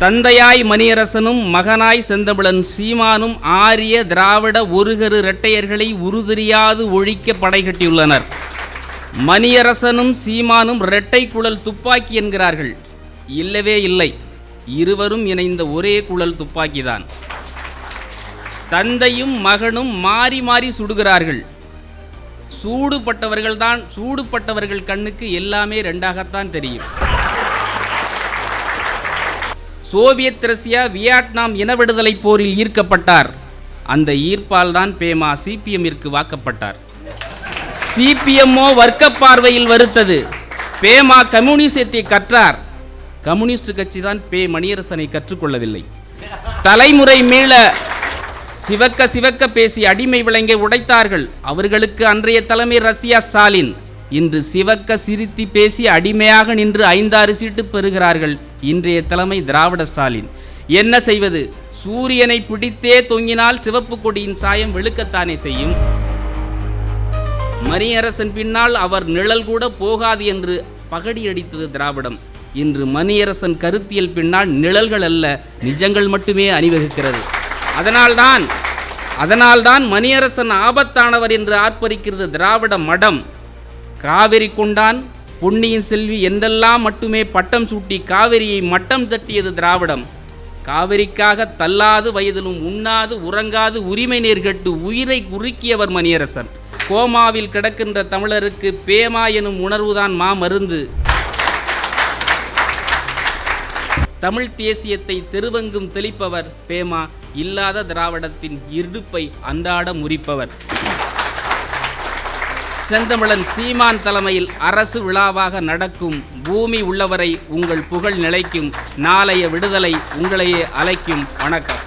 தந்தையாய் மணியரசனும் மகனாய் செந்தமிழன் சீமானும் ஆரிய திராவிட ஒருகரு இரட்டையர்களை உருதெரியாது ஒழிக்க படைகட்டியுள்ளனர். மணியரசனும் சீமானும் இரட்டை குழல் துப்பாக்கி என்கிறார்கள். இல்லவே இல்லை, இருவரும் இணைந்த ஒரே குழல் துப்பாக்கிதான். தந்தையும் மகனும் மாறி மாறி சுடுகிறார்கள். சூடுபட்டவர்கள் கண்ணுக்கு எல்லாமே ரெண்டாகத்தான் தெரியும். சோவியத் ரஷ்யா வியட்நாம் இனவிடுதலை போரில் ஈர்க்கப்பட்டார். அந்த ஈர்ப்பால் தான் பேமா சிபிஎம்மிற்கு வாக்கப்பட்டார். சிபிஎம்மோ வர்க்க பார்வையில் வருத்தது. பேமா கம்யூனிசத்தை கற்றார். கம்யூனிஸ்ட் கட்சி தான் மணியரசனை கற்றுக்கொள்ளவில்லை. தலைமுறை மீள சிவக்க பேசி அடிமை விலங்கை உடைத்தார்கள். அவர்களுக்கு அன்றைய தலைமை ரஷ்யா ஸ்டாலின். இன்று சிவக்க சிரித்தி பேசி அடிமையாக நின்று 5-6 சீட்டு பெறுகிறார்கள். இன்றைய தலைமை திராவிட ஸ்டாலின். என்ன செய்வது? சூரியனை பிடித்தே தொங்கினால் சிவப்பு கொடியின் சாயம் வெளுக்கத்தானே செய்யும். மணியரசன் பின்னால் அவர் நிழல் கூட போகாது என்று பகடியடித்தது திராவிடம். இன்று மணியரசன் கருத்தியல் பின்னால் நிழல்கள் அல்ல, நிஜங்கள் மட்டுமே அணிவகுக்கிறது. அதனால்தான் மணியரசன் ஆபத்தானவர் என்று ஆர்ப்பரிக்கிறது திராவிட மடம். காவிரி கொண்டான், பொன்னியின் செல்வி என்றெல்லாம் மட்டுமே பட்டம் சூட்டி காவிரியை மட்டம் தட்டியது திராவிடம். காவிரிக்காக தள்ளாது வயதிலும் உண்ணாது உறங்காது உரிமை நேர்கட்டு உயிரை உருக்கியவர் மணியரசன். கோமாவில் கிடக்கின்ற தமிழருக்கு பேமா எனும் உணர்வுதான் மாமருந்து. தமிழ் தேசியத்தை தெருவெங்கும் தெளிப்பவர் பேமா. இல்லாத திராவிடத்தின் இடுப்பை அன்றாட முறிப்பவர். செந்தமிழன் சீமான் தலைமையில் அரசு விழாவாக நடக்கும். பூமி உள்ளவரை உங்கள் புகழ் நிலைக்கும். நாளைய விடுதலை உங்களையே அழைக்கும். வணக்கம்.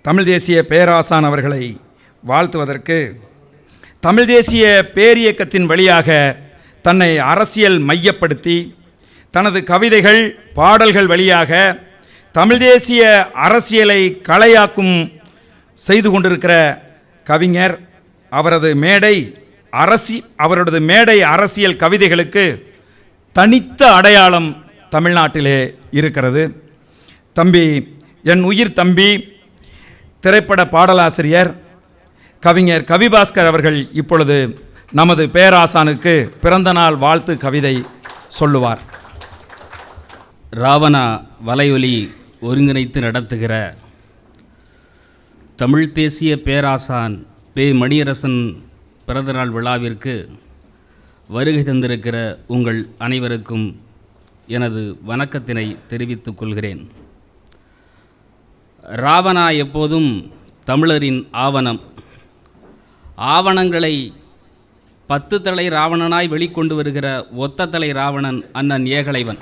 தமிழ் தேசிய பேராசான் அவர்களை வாழ்த்துவதற்கு தமிழ் தேசிய பேரியக்கத்தின் வழியாக தன்னை அரசியல் மையப்படுத்தி தனது கவிதைகள் பாடல்கள் வழியாக தமிழ் தேசிய அரசியலை களையாக்கும் செய்து கொண்டிருக்கிற கவிஞர். அவரது மேடை அரசியல் கவிதைகளுக்கு தனித்த அடையாளம் தமிழ்நாட்டிலே இருக்கிறது. தம்பி, என் உயிர் தம்பி, திரைப்பட பாடலாசிரியர் கவிஞர் கவிபாஸ்கர் அவர்கள் இப்பொழுது நமது பேராசானுக்கு பிறந்தநாள் வாழ்த்து கவிதை சொல்லுவார். ராவணா வலையொலி ஒருங்கிணைத்து நடத்துகிற தமிழ் தேசிய பேராசான் மணியரசன் பிறந்தநாள் விழாவிற்கு வருகை தந்திருக்கிற உங்கள் அனைவருக்கும் எனது வணக்கத்தினை தெரிவித்துக் கொள்கிறேன். ராவணா எப்போதும் தமிழரின் ஆவணம். ஆவணங்களை 10 தலை ராவணனாய் வெளிக்கொண்டு வருகிற ஒத்த தலை ராவணன் அண்ணன் ஏகலைவன்.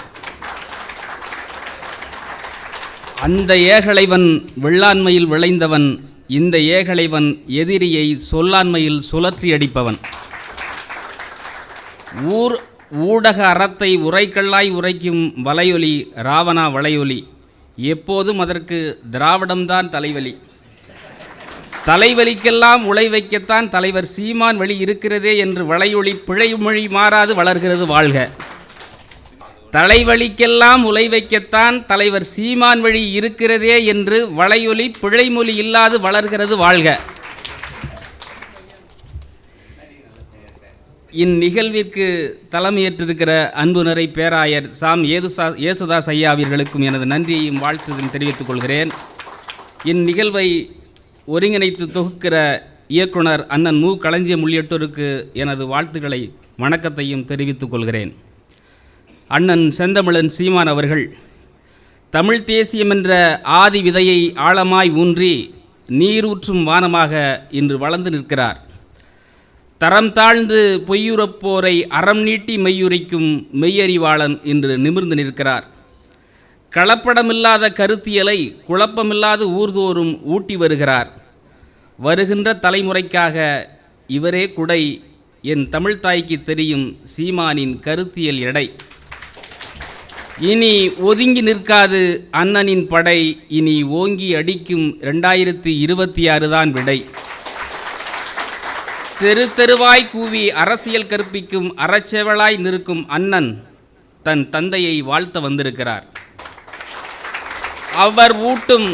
அந்த ஏகலைவன் வெள்ளாண்மையில் விளைந்தவன். இந்த ஏகலைவன் எதிரியை சொல்லாண்மையில் சுழற்றி அடிப்பவன். ஊடக அறத்தை உரைக்கல்லாய் உரைக்கும் வலையொலி ராவணா வலையொலி. எப்போதும் அதற்கு திராவிடம்தான் தலைவலி. தலைவலிக்கெல்லாம் உழை வைக்கத்தான் தலைவர் சீமான் வழி இருக்கிறதே என்று வலையொலி பிழைமொழி மாறாது வளர்கிறது வாழ்க. தலைவலிக்கெல்லாம் உழை வைக்கத்தான் தலைவர் சீமான் வழி இருக்கிறதே என்று வலையொலி பிழைமொழி இல்லாது வளர்கிறது வாழ்க. இந்நிகழ்விற்கு தலைமையேற்றிருக்கிற அன்பு நிறை பேராயர் சாம் ஏசுதாஸ் ஐயா அவர்களுக்கும் எனது நன்றியையும் வாழ்த்துதலையும் தெரிவித்துக் கொள்கிறேன். இந்நிகழ்வை ஒருங்கிணைத்து தொகுக்கிற இயக்குனர் அண்ணன் மு. களஞ்சியம் உள்ளிட்டோருக்கு எனது வாழ்த்துக்களை வணக்கத்தையும் தெரிவித்துக் கொள்கிறேன். அண்ணன் செந்தமிழன் சீமான் அவர்கள் தமிழ் தேசியம் என்ற ஆதி விதையை ஆழமாய் ஊன்றி நீரூற்றும் வானமாக இன்று வளர்ந்து நிற்கிறார். தரம் தாழ்ந்து பொய்யுறப்போரை அறம் நீட்டி மெய்யுரைக்கும் மெய்யறிவாளன் இன்று நிமிர்ந்து நிற்கிறார். கலப்படமில்லாத கருத்தியலை குழப்பமில்லாத ஊர்தோறும் ஊட்டி வருகிறார். வருகின்ற தலைமுறைக்காக இவரே குடை, என் தமிழ்த்தாய்க்கு தெரியும் சீமானின் கருத்தியல் எடை. இனி ஒதுங்கி நிற்காது அண்ணனின் படை, இனி ஓங்கி அடிக்கும் 2026 தான் விடை. தெரு தெருவாய் கூவி அரசியல் கற்பிக்கும் அறச்சேவலாய் நிற்கும் அண்ணன் தன் தந்தையை வாழ்த்த வந்திருக்கிறார். அவர் ஊட்டும்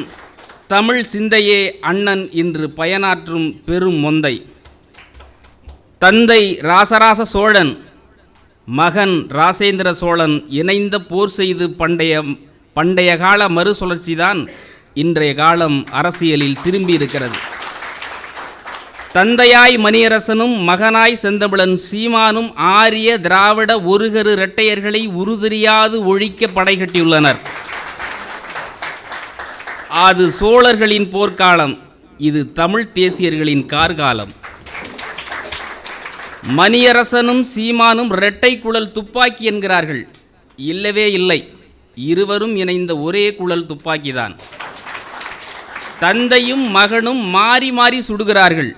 தமிழ் சிந்தையே அண்ணன் இன்று பயனாற்றும் பெரும் மொந்தை. தந்தை ராசராச சோழன், மகன் ராசேந்திர சோழன் இணைந்த போர் செய்து பண்டைய கால மறுசுழற்சிதான் இன்றைய காலம் அரசியலில் திரும்பி இருக்கிறது. தந்தையாய் மணியரசனும் மகனாய் செந்தமிழன் சீமானும் ஆரிய திராவிட ஒருகரு இரட்டையர்களை உருதெரியாது ஒழிக்க படைகட்டியுள்ளனர். அது சோழர்களின் போர்க்காலம், இது தமிழ் தேசியர்களின் கார்காலம். மணியரசனும் சீமானும் இரட்டை குழல் துப்பாக்கி என்கிறார்கள். இல்லவே இல்லை, இருவரும் இணைந்த ஒரே குழல் துப்பாக்கிதான். தந்தையும் மகனும் மாறி மாறி சுடுகிறார்கள்.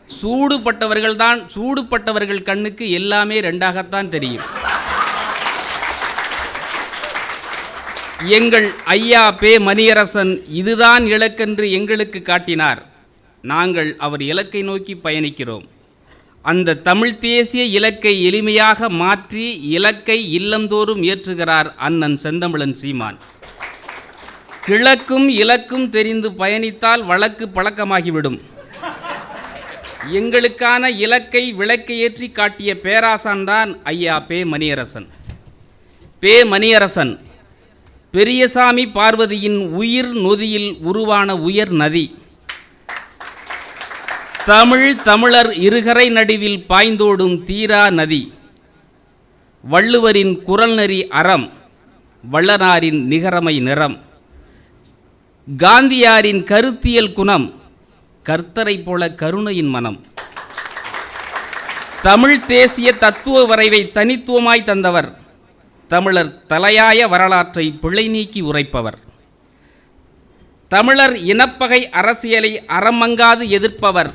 சூடுபட்டவர்கள் கண்ணுக்கு எல்லாமே ரெண்டாகத்தான் தெரியும். எங்கள் ஐயா பே மணியரசன் இதுதான் இலக்கென்று எங்களுக்கு காட்டினார். நாங்கள் அவர் இலக்கை நோக்கி பயணிக்கிறோம். அந்த தமிழ் தேசிய இலக்கை எளிமையாக மாற்றி இலக்கை இல்லந்தோறும் ஏற்றுகிறார் அண்ணன் செந்தமிழன் சீமான். கிழக்கும் இலக்கும் தெரிந்து பயணித்தால் வழக்கு பழக்கமாகிவிடும். எங்களுக்கான இலக்கை விளக்கை ஏற்றி காட்டிய பேராசான் தான் ஐயா பே மணியரசன். பே மணியரசன் பெரியசாமி பார்வதியின் உயிர் நொதியில் உருவான உயர் நதி. தமிழர் இருகரை நடுவில் பாய்ந்தோடும் தீரா நதி. வள்ளுவரின் குரல் நெறி அறம், வள்ளனாரின் நிகரமை நிறம், காந்தியாரின் கருத்தியல் குணம், கர்த்தரை போல கருணையின் மனம். தமிழ் தேசிய தத்துவ வரைவை தனித்துவமாய் தந்தவர். தமிழர் தலையாய வரலாற்றை பிழை நீக்கி உரைப்பவர். தமிழர் இனப்பகை அரசியலை அறமங்காது எதிர்ப்பவர்.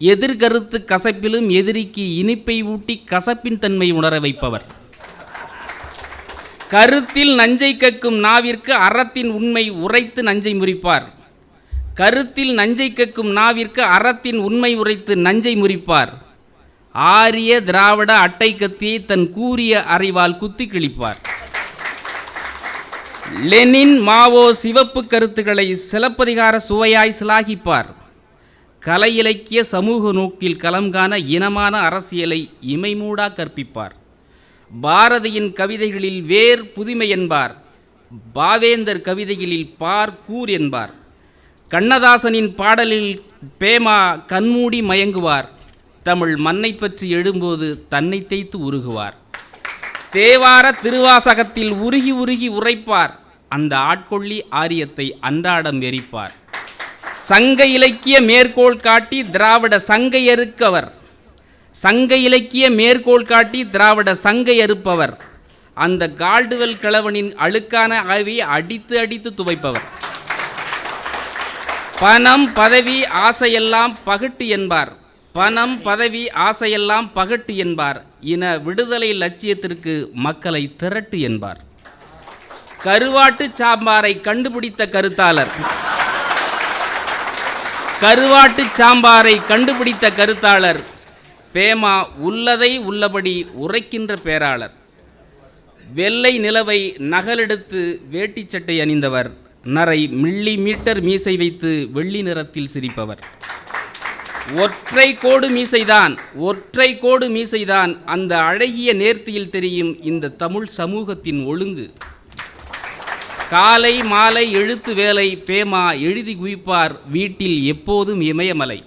எதிர்கருத்து கசப்பிலும் எதிரிக்கு இனிப்பை ஊட்டி கசப்பின் தன்மை உணர வைப்பவர். கருத்தில் நஞ்சை கக்கும் நாவிற்கு அறத்தின் உண்மை உரைத்து நஞ்சை முறிப்பார். கருத்தில் நஞ்சை கக்கும் நாவிற்கு அறத்தின் உண்மை உரைத்து நஞ்சை முறிப்பார். ஆரிய திராவிட அட்டை கத்தியை தன் கூரிய அறிவால் குத்தி கிழிப்பார். லெனின் மாவோ சிவப்பு கருத்துக்களை சிலப்பதிகார சுவையாய் சிலாகிப்பார். கலை இலக்கிய சமூக நோக்கில் களம் காண இனமான அரசியலை இமைமூடா கற்பிப்பார். பாரதியின் கவிதைகளில் வேர் புதுமை என்பார். பாவேந்தர் கவிதைகளில் பார் கூர் என்பார். கண்ணதாசனின் பாடலில் பேமா கண்மூடி மயங்குவார். தமிழ் மண்ணை பற்றி எழும்போது தன்னை தேய்த்து உருகுவார். தேவார திருவாசகத்தில் உருகி உருகி உரைப்பார். அந்த ஆட்கொள்ளி ஆரியத்தை அன்றாடம் எரிப்பார். சங்க இலக்கிய மேற்கோள் காட்டி திராவிட சங்கை அறுக்கவர். சங்க இலக்கிய மேற்கோள் காட்டி திராவிட சங்கை அறுப்பவர். அந்த கால்டுவெல் கிழவனின் அழுக்கான ஆவியை அடித்து அடித்து துவைப்பவர். பணம் பதவி ஆசையெல்லாம் பகட்டு என்பார். பணம் பதவி ஆசையெல்லாம் பகட்டு என்பார். இன விடுதலை லட்சியத்திற்கு மக்களை திரட்டு என்பார். கருவாட்டு சாம்பாரை கண்டுபிடித்த கருத்தாளர். கருவாட்டு சாம்பாரை கண்டுபிடித்த கருத்தாளர். பேமா உள்ளதை உள்ளபடி உரைக்கின்ற பேராளர். வெள்ளை நிலவை நகலெடுத்து வேட்டி சட்டை அணிந்தவர். நரை மில்லி மீட்டர் மீசை வைத்து வெள்ளி நிறத்தில் சிரிப்பவர். ஒற்றை கோடு மீசைதான் அந்த அழகிய நேர்த்தியில் தெரியும் இந்த தமிழ் சமூகத்தின் ஒழுங்கு. காலை மாலை எழுத்து வேலை பேமா எழுதி குவிப்பார். வீட்டில் எப்போதும் இமயமலை.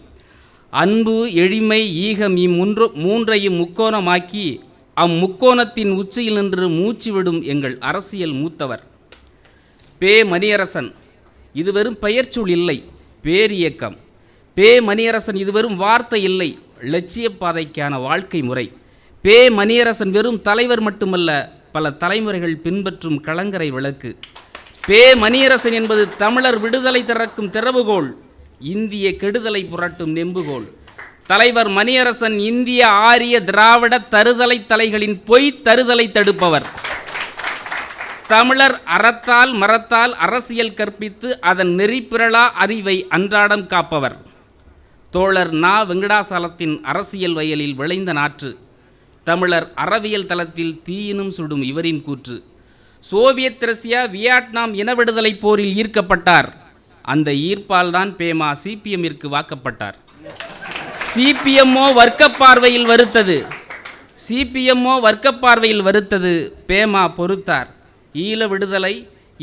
அன்பு எளிமை ஈகம் மூன்றையும் முக்கோணமாக்கி அம்முக்கோணத்தின் உச்சியில் நின்று மூச்சு விடும் எங்கள் அரசியல் மூத்தவர் பே மணியரசன். இது வெறும் பெயர்ச்சொல் இல்லை, பேரியக்கம். பே மணியரசன் இது வெறும் வார்த்தை இல்லை, இலட்சிய பாதைக்கான வாழ்க்கை முறை. பே மணியரசன் வெறும் தலைவர் மட்டுமல்ல, பல தலைமுறைகள் பின்பற்றும் கலங்கரை விளக்கு. பே மணியரசன் என்பது தமிழர் விடுதலை திறக்கும் திறவுகோல். இந்திய கெடுதலை புரட்டும் நெம்புகோல். தலைவர் மணியரசன் இந்திய ஆரிய திராவிட தருதலை தலைகளின் பொய் தருதலை தடுப்பவர். தமிழர் அறத்தால் மரத்தால் அரசியல் கற்பித்து அதன் நெறிப்பிரளா அறிவை அன்றாடம் காப்பவர். தோழர் நா. வெங்கடாசலத்தின் அரசியல் வயலில் விளைந்த நாற்று. தமிழர் அறவியல் தளத்தில் தீயினும் சுடும் இவரின் கூற்று. சோவியத் ரஷ்யா வியட்நாம் இனவிடுதலை போரில் ஈர்க்கப்பட்டார். அந்த ஈர்ப்பால் தான் பேமா சிபிஎம்மிற்கு வாக்கப்பட்டார். சிபிஎம்ஓ வர்க்கப்பார்வையில் வருத்தது. பேமா பொறுத்தார். ஈழ விடுதலை,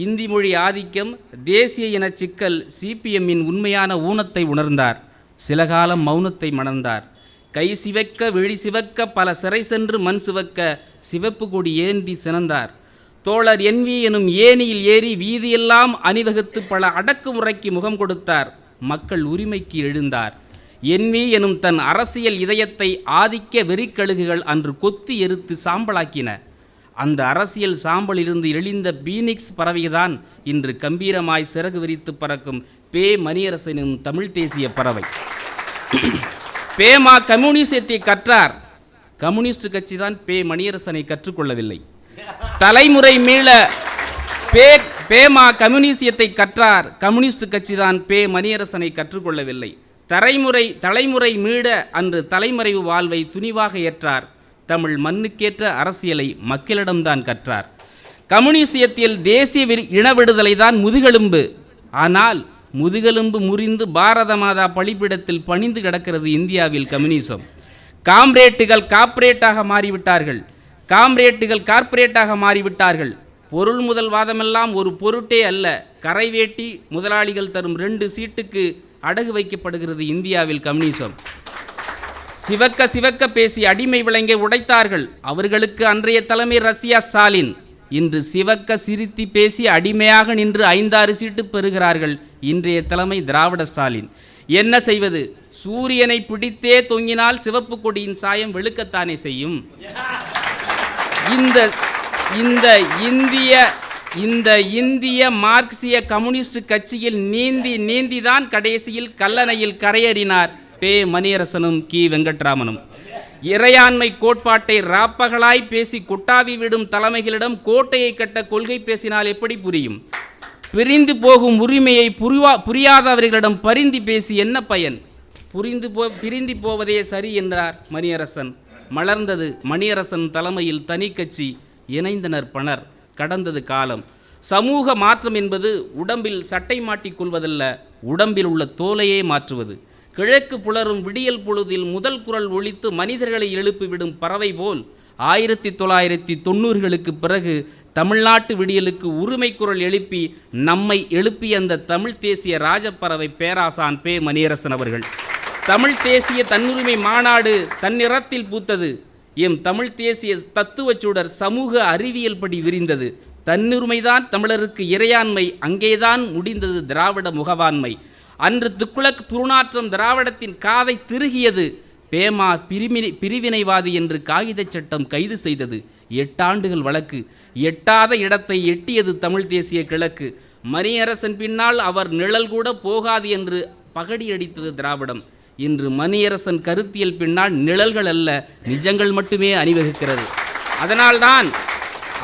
இந்தி மொழி ஆதிக்கம், தேசிய இன சிக்கல் சிபிஎம்மின் உண்மையான ஊனத்தை உணர்ந்தார். சில காலம் மௌனத்தை மணந்தார். கை சிவக்க விழி சிவக்க பல சிறை சென்று மண் சிவக்க சிவப்பு கொடி ஏந்தி சினந்தார். தோழர் என்வி எனும் ஏணியில் ஏறி வீதியெல்லாம் அணிவகுத்து பல அடக்குமுறைக்கு முகம் கொடுத்தார். மக்கள் உரிமைக்கு எழுந்தார். என்வி எனும் தன் அரசியல் இதயத்தை ஆதிக்க வெறிக்கழுகுகள் அன்று கொத்தி எரித்து சாம்பலாக்கின. அந்த அரசியல் சாம்பலிலிருந்து எழுந்த பீனிக்ஸ் பறவைதான் இன்று கம்பீரமாய் சிறகு விரித்து பறக்கும் பே. மணியரசனும் தமிழ் தேசிய பறவை. பேமா கம்யூனிசத்தை கற்றார். கம்யூனிஸ்ட் கட்சி தான் பே. மணியரசனை கற்றுக்கொள்ளவில்லை. தலைமுறை மீள பேமா கம்யூனிசத்தை கற்றார். கம்யூனிஸ்ட் கட்சி தான் பே. மணியரசனை கற்றுக்கொள்ளவில்லை. தலைமுறை மீள அன்று தலைமறைவு வாழ்வை துணிவாக ஏற்றார். தமிழ் மண்ணுக்கேற்ற அரசியலை மக்களிடம்தான் கற்றார். கம்யூனிசத்தில் தேசிய இனவிடுதலை தான் முதுகெலும்பு. ஆனால் முதுகெலும்பு முறிந்து பாரத மாதா பலிப்பிடத்தில் பணிந்து கிடக்கிறது இந்தியாவில் கம்யூனிசம். காம்ரேட்டுகள் கார்ப்பரேட்டாக மாறிவிட்டார்கள். பொருள் முதல் வாதமெல்லாம் ஒரு பொருட்டே அல்ல. கரைவேட்டி முதலாளிகள் தரும் 2 சீட்டுக்கு அடகு வைக்கப்படுகிறது இந்தியாவில் கம்யூனிசம். சிவக்க பேசி அடிமை விலங்கை உடைத்தார்கள். அவர்களுக்கு அன்றைய தலைமை ரஷ்யா ஸ்டாலின். இன்று சிவக்க சிரித்தி பேசி அடிமையாக நின்று 5-6 சீட்டு பெறுகிறார்கள் இன்றைய தலைமை திராவிட ஸ்டாலின். என்ன செய்வது? சூரியனை பிடித்தே தொங்கினால் சிவப்பு கொடியின் சாயம் வெளுக்கத்தானே செய்யும். இந்த இந்திய மார்க்சிய கம்யூனிஸ்ட் கட்சியில் நீந்திதான் கடைசியில் கல்லணையில் கரையேறினார் பே. மணியரசனும் கி. வெங்கட்ராமனும். இறையாண்மை கோட்பாட்டை ராப்பகலாய் பேசி கொட்டாவி விடும் தலைமைகளிடம் கோட்டையை கட்ட கொள்கை பேசினால் எப்படி புரியும்? பிரிந்து போகும் உரிமையை புரியாதவர்களிடம் பரிந்து பேசி என்ன பயன்? பிரிந்து போவதே சரி என்றார் மணியரசன். மலர்ந்தது மணியரசன் தலைமையில் தனி கட்சி. இணைந்தனர் பணர். கடந்தது காலம். சமூக மாற்றம் என்பது உடம்பில் சட்டை மாட்டிக் கொள்வதல்ல, உடம்பில் உள்ள தோலையே மாற்றுவது. கிழக்கு புலரும் விடியல் பொழுதில் முதல் குரல் ஒலித்து மனிதர்களை எழுப்பிவிடும் பறவை போல் 1990களுக்கு பிறகு தமிழ்நாட்டு விடியலுக்கு உரிமை குரல் எழுப்பி நம்மை எழுப்பிய அந்த தமிழ் தேசிய ராஜப்பறவை பேராசான் பே. மணியரசன் அவர்கள். தமிழ் தேசிய தன்னுரிமை மாநாடு தன்னிறத்தில் பூத்தது. எம் தமிழ் தேசிய தத்துவச் சுடர் சமூக அறிவியல் படி விரிந்தது. தன்னுரிமைதான் தமிழருக்கு இறையாண்மை. அங்கேதான் முடிந்தது திராவிட முகவாண்மை. அன்று துக்குளக் துருநாற்றம் திராவிடத்தின் காதை திருகியது. பேமா பிரிவினைவாதி என்று காகித சட்டம் கைது செய்தது. 8 ஆண்டுகள் வழக்கு. எட்டாத இடத்தை எட்டியது தமிழ் தேசிய கிழக்கு. மணியரசன் பின்னால் அவர் நிழல் கூட போகாது என்று பகடியடித்தது திராவிடம். இன்று மணியரசன் கருத்தியல் பின்னால் நிழல்கள் அல்ல, நிஜங்கள் மட்டுமே அணிவகுக்கிறது.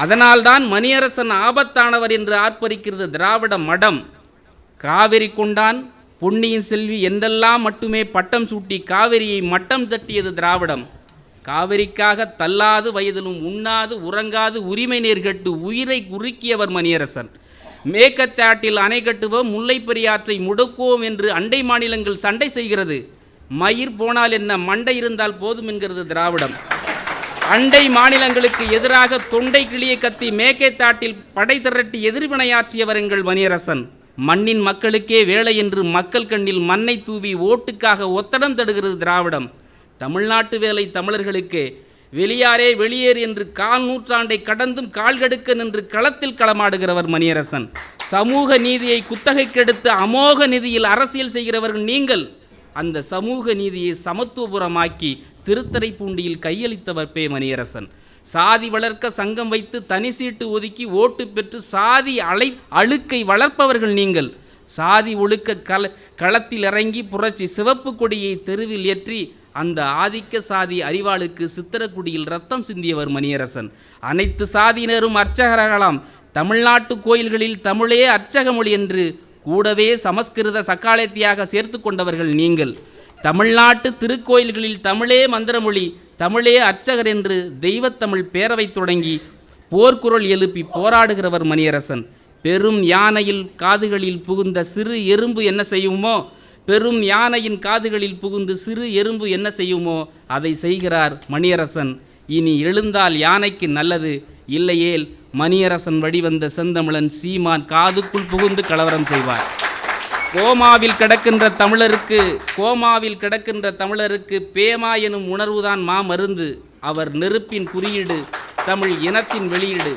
அதனால்தான் மணியரசன் ஆபத்தானவர் என்று ஆர்ப்பரிக்கிறது திராவிட மடம். காவிரி கொண்டான், பொன்னியின் செல்வி என்றெல்லாம் மட்டுமே பட்டம் சூட்டி காவிரியை மட்டம் தட்டியது திராவிடம். காவிரிக்காக தள்ளாது வயதிலும் உண்ணாது உறங்காது உரிமை நேர்கட்டு உயிரை குறுக்கியவர் மணியரசன். மேக்கத்தாட்டில் அணை கட்டுவோம், முல்லை பெரியாற்றை முடக்குவோம் என்று அண்டை மாநிலங்கள் சண்டை செய்கிறது. மயிர் போனால் என்ன, மண்டை இருந்தால் போதும் என்கிறது திராவிடம். அண்டை மாநிலங்களுக்கு எதிராக தொண்டை கிளியை கத்தி மேக்கத்தாட்டில் படை திரட்டி எதிர்வினையாற்றியவர் எங்கள் மணியரசன். மண்ணின் மக்களுக்கே வேலை என்று மக்கள் கண்ணில் மண்ணை தூவி ஓட்டுக்காக ஒத்தடம் தடுகிறது திராவிடம். தமிழ்நாட்டு வேலை தமிழர்களுக்கு, வெளியாரே வெளியேறு என்று 4 நூற்றாண்டை கடந்தும் கால்கடுக்க நின்று களத்தில் களமாடுகிறவர் மணியரசன். சமூக நீதியை குத்தகைக்கெடுத்து அமோக நிதியில் அரசியல் செய்கிறவர்கள் நீங்கள். அந்த சமூக நீதியை சமத்துவபுரமாக்கி திருத்தறைப்பூண்டியில் கையளித்தவர் பே. மணியரசன். சாதி வளர்க்க சங்கம் வைத்து தனி சீட்டு ஒதுக்கி ஓட்டு பெற்று சாதி அழுக்கை வளர்ப்பவர்கள் நீங்கள். சாதி ஒழுக்க களத்தில் இறங்கி புரட்சி சிவப்பு கொடியை தெருவில் ஏற்றி அந்த ஆதிக்க சாதி அறிவாளுக்கு சித்திரக்குடியில் ரத்தம் சிந்தியவர் மணியரசன். அனைத்து சாதியினரும் அர்ச்சகர்களாம். தமிழ்நாட்டு கோயில்களில் தமிழே அர்ச்சக மொழி என்று கூடவே சமஸ்கிருத சக்காலத்தியாக சேர்த்து கொண்டவர்கள் நீங்கள். தமிழ்நாட்டு திருக்கோயில்களில் தமிழே மந்திரமொழி, தமிழே அர்ச்சகர் என்று தெய்வத்தமிழ் பேரவை தொடங்கி போர்க்குரல் எழுப்பி போராடுகிறவர் மணியரசன். பெரும் யானையில் காதுகளில் புகுந்த சிறு எறும்பு என்ன செய்யுமோ, பெரும் யானையின் காதுகளில் புகுந்து சிறு எறும்பு என்ன செய்யுமோ அதை செய்கிறார் மணியரசன். இனி எழுந்தால் யானைக்கு நல்லது, இல்லையேல் மணியரசன் வழிவந்த செந்தமிழன் சீமான் காதுக்குள் புகுந்து கலவரம் செய்வார். கோமாவில் கிடக்கின்ற தமிழருக்கு பேமா எனும் உணர்வுதான் மாமருந்து. அவர் நெருப்பின் குறியீடு, தமிழ் இனத்தின் வெளியீடு.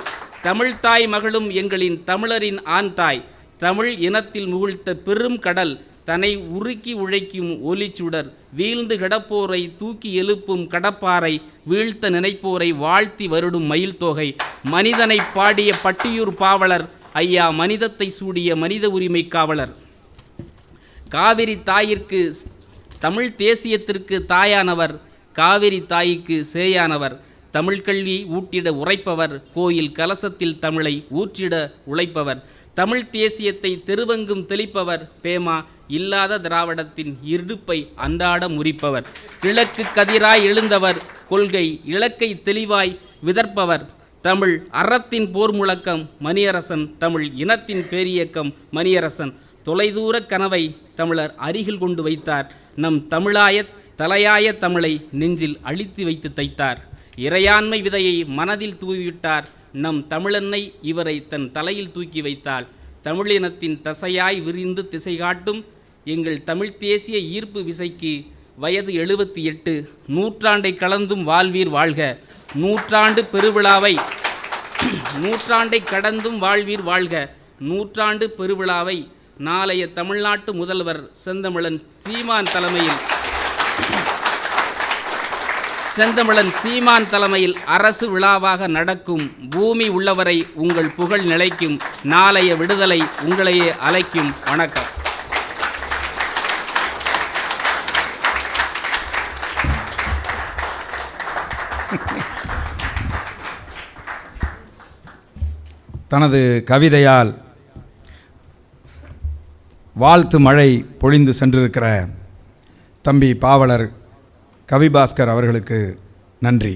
தமிழ் தாய் மகளும் எங்களின் தமிழரின் ஆண் தாய். தமிழ் இனத்தில் முகிழ்த்த பெரும் கடல், தன்னை உருக்கி உழைக்கும் ஒலிச்சுடர். வீழ்ந்து கிடப்போரை தூக்கி எழுப்பும் கடப்பாறை, வீழ்த்த நினைப்போரை வாழ்த்தி வருடும் மயில் தோகை. மனிதனை பாடிய பட்டியூர் பாவலர் ஐயா, மனிதத்தை சூடிய மனித உரிமை காவலர். காவிரி தாயிற்கு தமிழ் தேசியத்திற்கு தாயானவர், காவிரி தாய்க்கு சேயானவர். தமிழ் கல்வி ஊட்டிட உரைப்பவர், கோயில் கலசத்தில் தமிழை ஊற்றிட உழைப்பவர். தமிழ் தேசியத்தை தெருவெங்கும் தெளிப்பவர், பேமா இல்லாத திராவிடத்தின் இடுப்பை அன்றாட முறிப்பவர். கிழக்கு கதிராய் எழுந்தவர், கொள்கை இலக்கை தெளிவாய் விதர்ப்பவர். தமிழ் அறத்தின் போர் முழக்கம் மணியரசன், தமிழ் இனத்தின் பேரியக்கம் மணியரசன். தொலைதூர கனவை தமிழர் அருகில் கொண்டு வைத்தார். நம் தமிழாய தலையாய தமிழை நெஞ்சில் அழித்து வைத்து தைத்தார். இறையாண்மை விதையை மனதில் தூவிவிட்டார். நம் தமிழன்னை இவரை தன் தலையில் தூக்கி வைத்தாள். தமிழினத்தின் தசையாய் விரிந்து திசை காட்டும் எங்கள் தமிழ் தேசிய ஈர்ப்பு விசைக்கு வயது 78. நூற்றாண்டை கலந்தும் வாழ்வீர் வாழ்க. நூற்றாண்டு பெருவிழாவை நூற்றாண்டை கடந்தும் வாழ்வீர் வாழ்க. நூற்றாண்டு பெருவிழாவை நாளைய தமிழ்நாட்டு முதல்வர் செந்தமிழன் சீமான் தலைமையில் அரசு விழாவாக நடக்கும். பூமி உள்ளவரை உங்கள் புகழ் நிலைக்கும். நாளைய விடுதலை உங்களையே அழைக்கும். வணக்கம். தனது கவிதையால் வாழ்த்து மழை பொழிந்து சென்றிருக்கிற தம்பி பாவலர் கவிபாஸ்கர் அவர்களுக்கு நன்றி.